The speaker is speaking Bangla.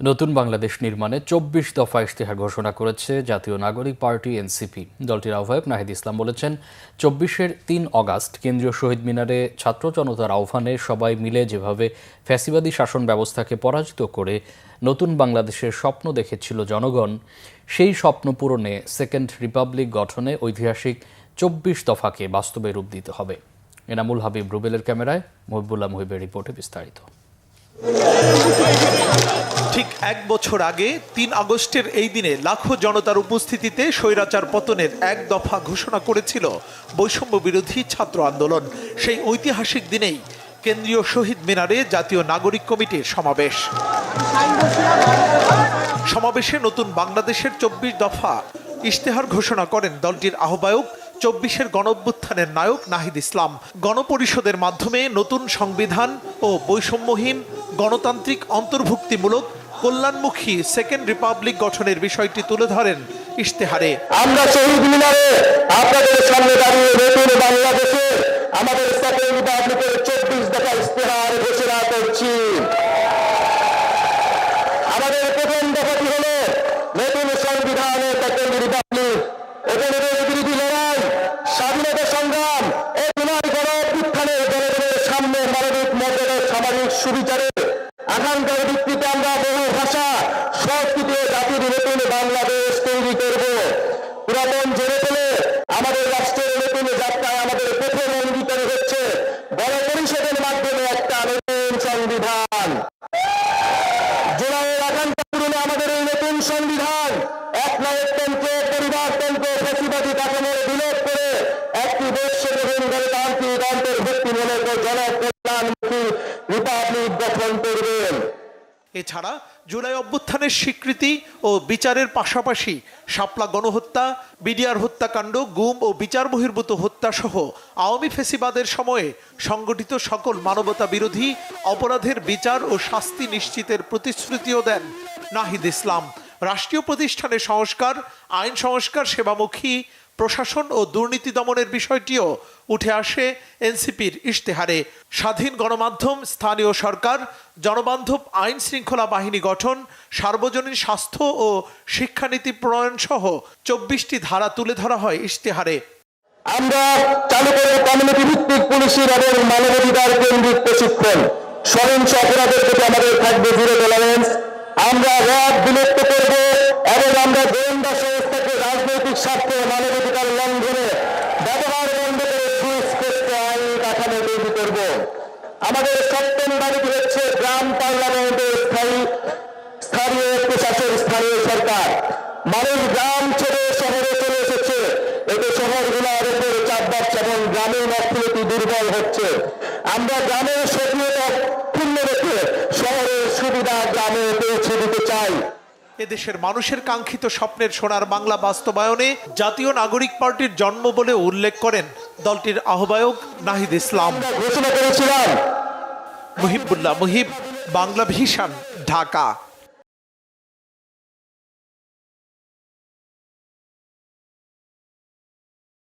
নতুন বাংলাদেশ নির্মাণে ২৪ দফা ইশতেহার ঘোষণা করেছে জাতীয় নাগরিক পার্টি এনসিপি। দলটির আহ্বায়ক নাহিদ ইসলাম বলেছেন, ২৪-এর ৩ অগাস্ট কেন্দ্রীয় শহীদ মিনারে ছাত্র জনতার আহ্বানে সবাই মিলে যেভাবে ফ্যাসিবাদী শাসন ব্যবস্থাকে পরাজিত করে নতুন বাংলাদেশের স্বপ্ন দেখেছিল জনগণ, সেই স্বপ্ন পূরণে সেকেন্ড রিপাবলিক গঠনে ঐতিহাসিক ২৪ দফাকে বাস্তবে রূপ দিতে হবে। এনামুল হাবিব রুবেলের ক্যামেরায় মহিবুল্লাহ মহিবের রিপোর্টে বিস্তারিত। ঠিক এক বছর আগে ৩ আগস্টের এই দিনে লাখো জনতার উপস্থিতিতে স্বৈরাচার পতনের এক দফা ঘোষণা করেছিল বৈষম্য বিরোধী ছাত্র আন্দোলন। সেই ঐতিহাসিক দিনেই কেন্দ্রীয় শহীদ মিনারে জাতীয় নাগরিক কমিটির সমাবেশে নতুন বাংলাদেশের ২৪ দফা ইশতেহার ঘোষণা করেন দলটির আহ্বায়ক ২৪-এর গণঅভ্যুত্থানের নায়ক নাহিদ ইসলাম। গণপরিষদের মাধ্যমে নতুন সংবিধান ও বৈষম্যহীন গণতান্ত্রিক অন্তর্ভুক্তিমূলক কল্যাণমুখী সেকেন্ড রিপাবলিক গঠনের বিষয়টি তুলে ধরেন ইশতেহারে। আমরা শহীদ মিনারে আপনাদের সামনে দাঁড়িয়ে নতুন বাংলাদেশে আমাদের সেকেন্ড রিপাবলিকের ২৪ দফা ইশতেহার ঘোষণা করছি। আমাদের প্রথম দফাটি হলো নতুন সংবিধানের সেকেন্ড রিপাবলিক, উপনিবেশ বিরোধী লড়াই, স্বাধীনতা সংগ্রাম ও গণঅভ্যুত্থানের জনগণের সামনে মানবিক মর্যাদা, সামাজিক সুবিচারের আকাঙ্ক্ষার ভিত্তিতে আমরা বহু ভাষা, সংস্কৃতি ও জাতির নতুন বাংলাদেশ তৈরি করব। পুরাতন ঝেড়ে ফেলে আমাদের রাষ্ট্রের নতুন যাত্রায় আমাদের প্রথম অঙ্গীকার হচ্ছে গণপরিষদের মাধ্যমে একটা নতুন সংবিধান। জুলাইয়ের আকাঙ্ক্ষা পূরণে আমাদের এই নতুন সংবিধান এক নায়কতন্ত্র, পরিবারতন্ত্র, ফ্যাসিবাদী কাঠামোর বিলোপ করে একটি বৈষম্যহীন গণতান্ত্রিক অন্তর্ভুক্তিমূলক ও জনকল্যাণমুখী রিপাবলিক গঠন করবেন। এছাড়া জুলাই অভ্যুত্থানের স্বীকৃতি ও বিচারের পাশাপাশি শাপলা গণহত্যা, বিডিআর হত্যাকাণ্ড, গুম ও বিচার বহির্ভূত হত্যা সহ আওয়ামী ফ্যাসিবাদের সময়ে সংগঠিত সকল মানবতা বিরোধী অপরাধের বিচার ও শাস্তি নিশ্চিতের প্রতিশ্রুতিও দেন নাহিদ ইসলাম। রাষ্ট্রীয় প্রতিষ্ঠানের সংস্কার, আইন সংস্কার, সেবামুখী প্রশাসন ও দুর্নীতি দমনের বিষয়টিও উঠে আসে এনসিপির ইশতেহারে। স্বাধীন গণমাধ্যম, স্থানীয় সরকার, জনবান্ধব আইন শৃঙ্খলা বাহিনী গঠন, সার্বজনীন স্বাস্থ্য ও শিক্ষানীতি প্রণয়ন সহ ২৪টি ধারা তুলে ধরা হয় ইশতেহারে। আমরা চালু করব কমিউনিটি ভিত্তিক পুলিশের এবং মানবাধিকার কেন্দ্রিক প্রশিক্ষণ। সহিংস অপরাধের প্রতি আমাদের থাকবে জিরো টলারেন্স। আমরা র্যাব বিলুপ্ত করব এবং আমরা গোয়েন্দা সংস্থাকে রাজনৈতিক স্বার্থে মানবাধিকার লঙ্ঘনে ব্যবহার বন্ধ করে সুস্পষ্ট আইন কাঠামো তৈরি করব। আমাদের সপ্তম দাবিটি হচ্ছে গ্রাম পার্লামেন্টের স্থানীয় প্রশাসন, স্থানীয় সরকার। মানুষ গ্রাম ছেড়ে শহরে চলে এসেছে, এতে শহরগুলোর উপর চাপ বাড়ছে এবং গ্রামীণ অর্থনীতি দুর্বল হচ্ছে। আমরা গ্রামের সক্রিয়তা পূর্ণ রেখে শহরের সুবিধা গ্রামে পৌঁছে দিতে চাই। এদেশের মানুষের কাঙ্ক্ষিত স্বপ্নের সোনার বাংলা বাস্তবায়নে জাতীয় নাগরিক পার্টির জন্ম বলে উল্লেখ করেন দলটির আহ্বায়ক নাহিদ ইসলাম। ঘোষণা করেছিলাম। মহিবুল্লাহ মহিব, বাংলা ভিশন, ঢাকা।